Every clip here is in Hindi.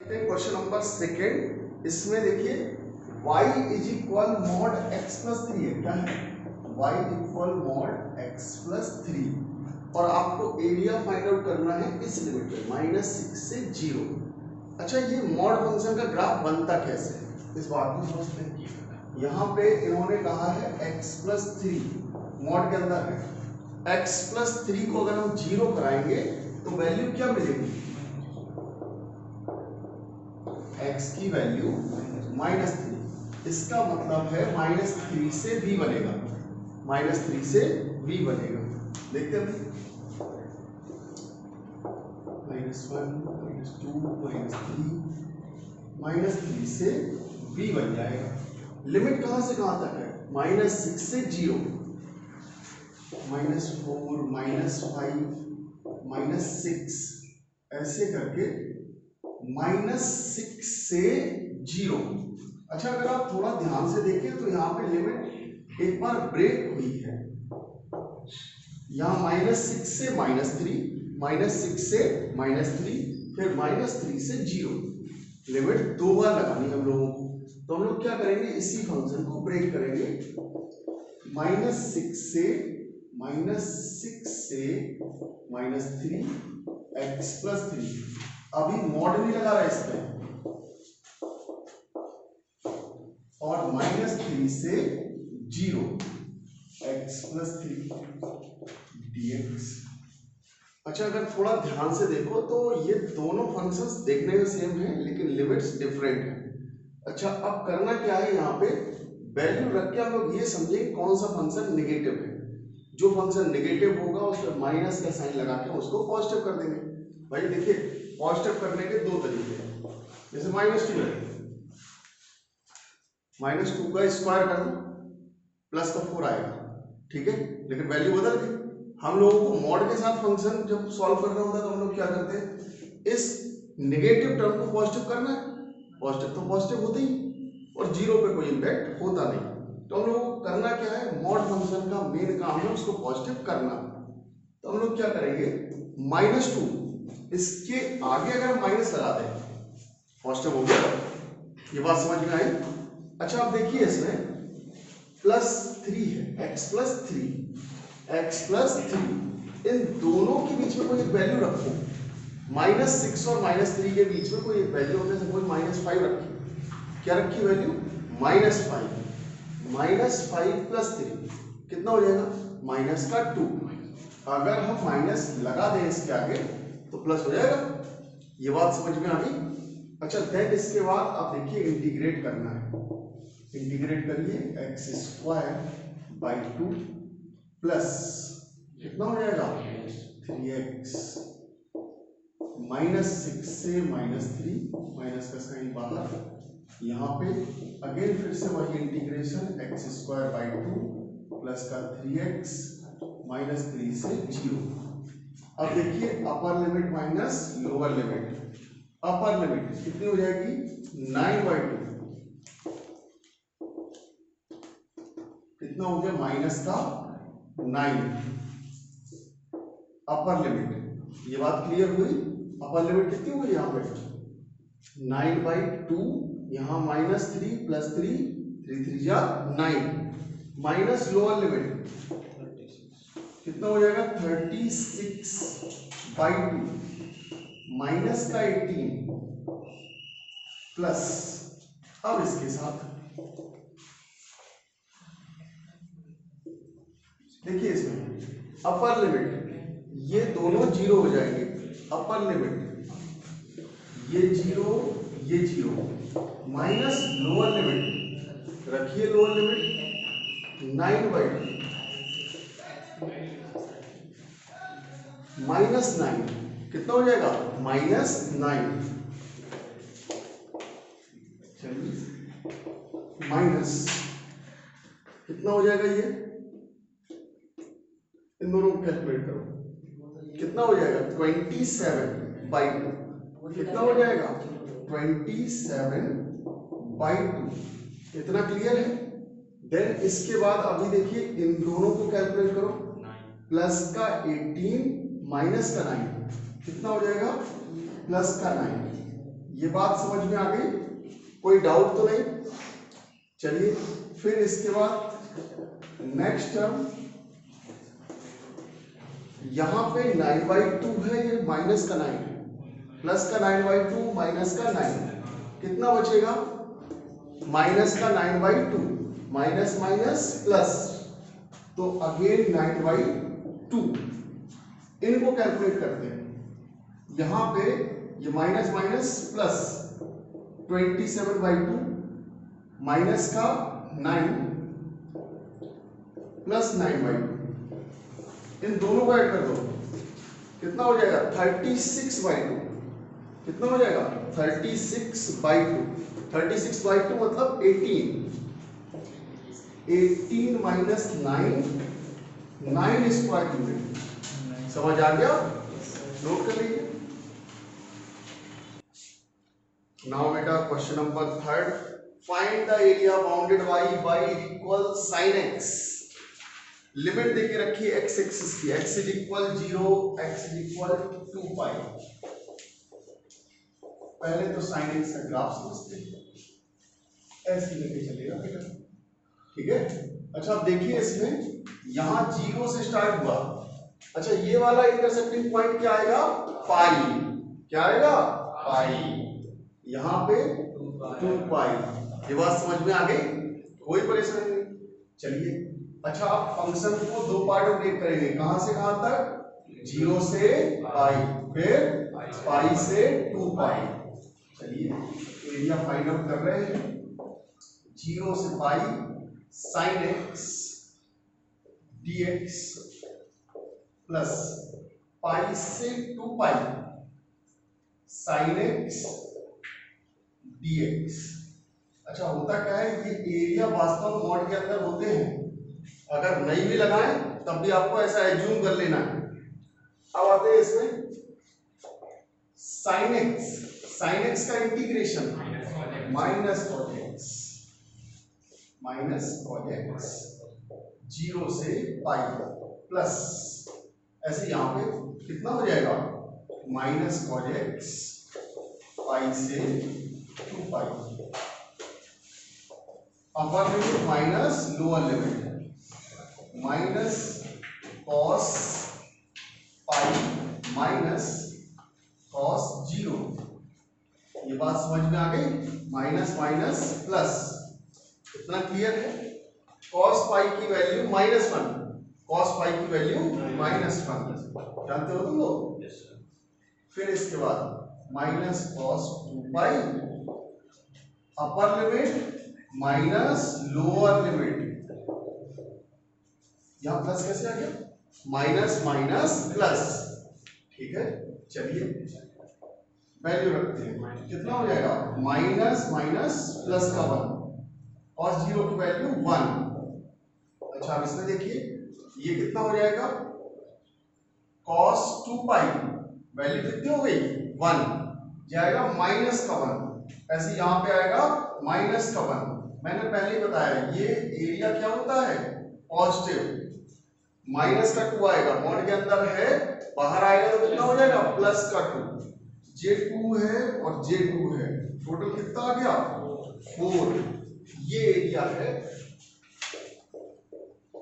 Question number second. इसमें देखिए y is equal mod x plus 3 है। क्या है? y equal mod x plus 3 और आपको एरिया फाइंड आउट करना है इस लिमिट पे -6 से 0। अच्छा, ये मॉड फंक्शन का ग्राफ बनता कैसे है, इस बात को समझते हैं। यहाँ पे इन्होंने कहा है x प्लस 3 मॉड के अंदर है। x प्लस 3 को अगर हम 0 कराएंगे तो वैल्यू क्या मिलेगी? x की वैल्यू -3। इसका मतलब है -3 से b बनेगा। -3 से b बनेगा। देखते हैं -1 -2 -3 से b बन जाएगा। लिमिट कहां से कहां तक है? -6 से 0, -4 -5 -6 ऐसे करके -6 से 0। अच्छा, अगर आप थोड़ा ध्यान से देखें तो यहाँ पे लिमिट एक बार ब्रेक हुई है। यहाँ -6 से -3, -6 से -3, फिर -3 से 0। लिमिट दो बार लगानी हम लोगों को। तो हम लोग क्या करेंगे, इसी फंक्शन को ब्रेक करेंगे। -6 से -3 x प्लस 3। अभी मॉड नहीं लगा रहा इसमें, और -3 से 0 x प्लस 3 dx। अच्छा, अगर थोड़ा ध्यान से देखो तो ये दोनों फंक्शंस देखने में सेम है लेकिन लिमिट्स डिफरेंट है। अच्छा, अब करना क्या है, यहाँ पे वैल्यू रख के हम लोग ये समझेंगे कौन सा फंक्शन नेगेटिव है। जो फंक्शन नेगेटिव होगा उस पर माइनस का साइन लगा के उसको पॉजिटिव कर देंगे। भाई देखिए, पॉजिटिव करने के दो तरीके हैं। जैसे -2 है, -2 का स्क्वायर कर दो, प्लस का 4 आएगा, ठीक है। लेकिन वैल्यू बदल गई। हम लोगों को मॉड के साथ फंक्शन जब सॉल्व करना होता है तो हम लोग क्या करते हैं, इस नेगेटिव टर्म को पॉजिटिव करना है। पॉजिटिव तो पॉजिटिव होते ही, और 0 पे कोई इंपैक्ट होता नहीं। तो हम लोगों को करना क्या है, मॉड फंक्शन का मेन काम है उसको पॉजिटिव करना। तो हम लोग क्या करेंगे, -2 इसके आगे अगर हम माइनस लगा दें, पॉजिटिव हो गया। ये बात समझ में आई? अच्छा, अब देखिए इसमें +3 है, x प्लस 3, इन दोनों के बीच में कोई एक वैल्यू रखो। -6 और -3 के बीच में कोई एक वैल्यू हमने सपोज -5 रखी। क्या रखी वैल्यू? -5। -5 प्लस 3 कितना हो जाएगा? -2। अगर हम माइनस लगा दें इसके आगे तो प्लस हो जाएगा। ये बात समझ में आ गई? अच्छा, देन इसके बाद आप देखिए इंटीग्रेट करना है। इंटीग्रेट करिए, x²/2 प्लस कितना हो जाएगा? 3x। -6 से -3, माइनस का साइन बाहर। यहाँ पे अगेन फिर से वही इंटीग्रेशन, x²/2 प्लस का 3x -3 से 0। अब देखिए अपर limit minus lower limit. Upper limit कितनी हो जाएगी? 9/2। कितना हो गया? -9 अपर लिमिट। ये बात क्लियर हुई? अपर लिमिट कितनी हुई यहाँ पे? 9/2। यहाँ -3 प्लस 3, 3 3 जा 9, माइनस लोअर लिमिट कितना हो जाएगा? 36/2 माइनस का 18 प्लस, अब इसके साथ देखिए इसमें अपर लिमिट, ये दोनों 0 हो जाएंगे। अपर लिमिट ये 0, ये 0, माइनस लोअर लिमिट, रखिए लोअर लिमिट 9/2 -9 कितना हो जाएगा? -9। चलिए माइनस कितना हो जाएगा? ये इन दोनों को कैलकुलेट करो, कितना हो जाएगा? 27/2। कितना हो जाएगा? 27/2। इतना क्लियर है? देन इसके बाद अभी देखिए इन दोनों को कैलकुलेट करो। प्लस का 18 माइनस का 9 कितना हो जाएगा? प्लस का 9। ये बात समझ में आ गई? कोई डाउट तो नहीं? चलिए फिर इसके बाद नेक्स्ट टर्म, यहां पे 9/2 है, ये माइनस का 9 है, प्लस का 9/2 माइनस का 9, कितना बचेगा? माइनस का 9/2, माइनस माइनस प्लस, तो अगेन 9/2। इनको कैलकुलेट करते हैं। यहां पे ये माइनस माइनस प्लस 27/2 माइनस का 9 प्लस 9/2, इन दोनों को ऐड कर दो, कितना हो जाएगा? 36/2। कितना हो जाएगा? 36/2। 36/2 मतलब 18। 18 माइनस 9 स्क्वायर यूनिट। समझ आ गया? नोट कर लीजिए। नाउ बेटा question number 3, find the area bounded by equal sin x। Limit देके रखिए x एक्सिस की, x is equal 0, x is equal 2 पाई। पहले तो sin x का ग्राफ समझते हैं, ऐसे लेके चलेगा बेटा, ठीक है? अच्छा अब देखिए इसमें यहां 0 से स्टार्ट हुआ। अच्छा ये वाला इंटरसेक्टिंग पॉइंट क्या आएगा? पाई। क्या आएगा? पाई। यहां पे 2 पाई। ये बात समझ में आ गई? कोई परेशानी नहीं? चलिए अच्छा आप फंक्शन को दो पार्ट में ब्रेक करेंगे, कहां से कहां तक? 0 से पाई, फिर पाई से 2 पाई। चलिए एरिया फाइंड आउट कर रहे हैं। 0 से पाई sin x dx plus pi से 2 पाई sin x dx। अच्छा होता क्या है, ये एरिया वास्तव में मॉड के अंदर होते हैं, अगर नहीं भी लगाएं तब भी आपको ऐसा एज्यूम कर लेना है। अब आते हैं इसमें sin x का इंटीग्रेशन माइनस cos x 0 से पाई प्लस, ऐसे यहां पे कितना हो जाएगा? माइनस cos x पाई से 2 pi, upper limit minus lower limit, minus cos pi minus cos 0। ये बात समझ में आ गई? माइनस माइनस प्लस, इतना क्लियर है? cos पाई की वैल्यू -1, cos पाई की वैल्यू -1, जानते हो तुम लोग? फिर इसके बाद minus cos 2 pi, upper limit minus lower limit, यहां प्लस कैसे आ गया? माइनस माइनस प्लस, ठीक है? चलिए वैल्यू रखते हैं, कितना हो जाएगा? माइनस माइनस प्लस का 1, cos 0 की वैल्यू 1। अच्छा अब इसमें देखिए ये कितना हो जाएगा? cos 2 पाई वैल्यू कितनी हो गई? 1, जाएगा माइनस का 1, ऐसे यहां पे आएगा माइनस का 1। मैंने पहले ही बताया ये एरिया क्या होता है? पॉजिटिव। माइनस का 2 आएगा, मॉड के अंदर है, बाहर आएगा तो कितना हो जाएगा? प्लस का 2। J2 है और J2 है, टोटल कितना आ गया? 4। ये एरिया है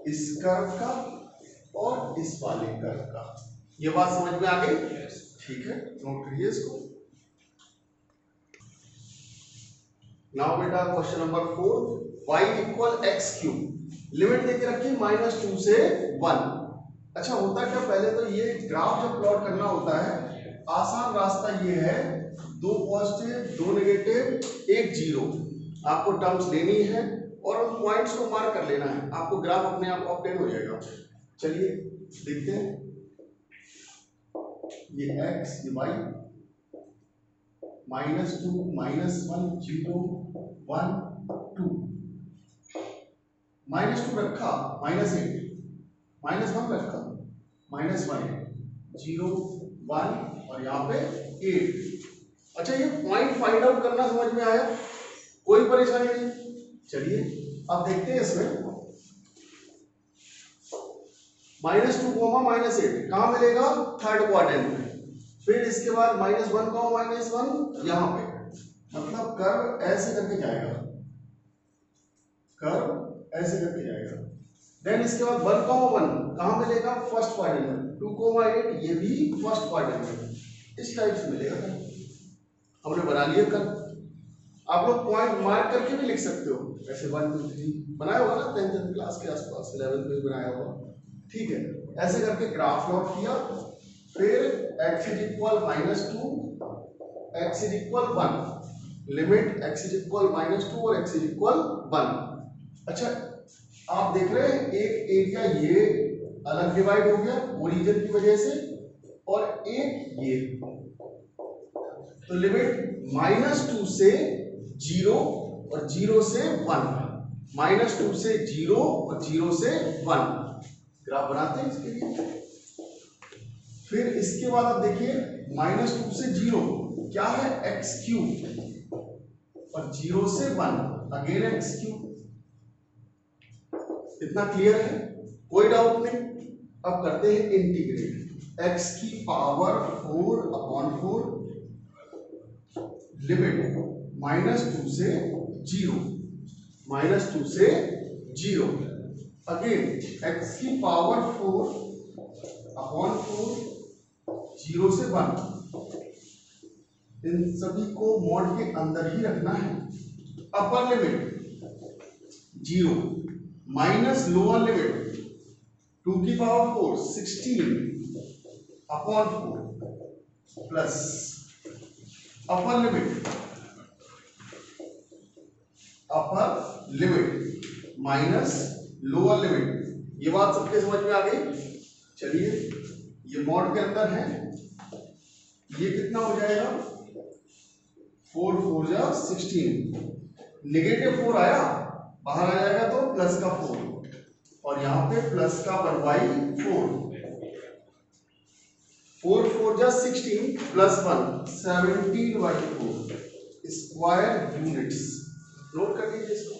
इस कर्व का और इस वाले कर्व का। ये बात समझ में आ गई? ठीक है, नोट करिए इसको। नाउ बेटा question number 4, y equal x3। Limit देके रखिए -2 से 1। अच्छा होता क्या, पहले तो ये ग्राफ जब प्लॉट करना होता है, आसान रास्ता ये है, 2 पॉजिटिव 2 नेगेटिव 1 0, आपको टर्म्स लेनी है और उन पॉइंट्स को मार्क कर लेना है, आपको ग्राफ अपने आप ऑब्टेन हो जाएगा। चलिए देखते हैं, ये x ये y, -2 -1 0 1 2, -2 रखा, -8 -1 रखा, -1 0 1 और यहाँ पे 8। अच्छा ये पॉइंट फाइंड आउट करना समझ में आया? कोई परेशानी नहीं? चलिए अब देखते हैं इसमें -2 -8 कहां मिलेगा? थर्ड क्वाड्रेंट में। फिर इसके बाद -1 -1 यहाँ पे, कर्व ऐसे करके जाएगा, कर्व ऐसे करके जाएगा। देन इसके बाद 1,1 कहां मिलेगा, फर्स्ट क्वाड्रेंट। 2,8 ये भी फर्स्ट क्वाड्रेंट में, इस टाइप से मिलेगा। हमने बना लिया कर्व। आप लोग पॉइंट मार्क करके भी लिख सकते हो, ऐसे 1 2 3 बनाया होगा ना 10th क्लास के आसपास, 11th में भी बनाया होगा, ठीक है। ऐसे करके ग्राफ प्लॉट किया, फिर x is equal -2, x is equal 1, limit x is equal -2 और x इज इक्वल 1। अच्छा, आप देख रहे हैं एक एरिया ये अलग डिवाइड हो गया ओरिजिन की वजह से, और एक ये, तो लिमिट -2 से 0 और 0 से 1, -2 से 0 और 0 से 1। ग्राफ बनाते हैं इसके लिए। फिर इसके बाद आप देखिए -2 से 0 क्या है, x³ और 0 से 1 अगेन x³। इतना क्लियर है, कोई डाउट नहीं। अब करते हैं इंटीग्रेट। x की पावर 4/4 लिमिट -2 से 0, -2 से 0 अगेन x की पावर 4/4 0 से 1। इन सभी को मॉड के अंदर ही रखना है। Upper limit 0 minus lower limit 2 की पावर 4 16/4 प्लस अपर लिमिट माइनस लोअर लिमिट। ये बात सबके समझ में आ गई। चलिए ये मॉड के अंदर है, ये कितना हो जाएगा, 4 4 जा 16, नेगेटिव 4 आया, बाहर आ जाएगा तो प्लस का 4, और यहां पे प्लस का 1/4, 4 4 जा 16 प्लस 1 17/4 स्क्वायर यूनिट्स। नोट कर लीजिए इसको।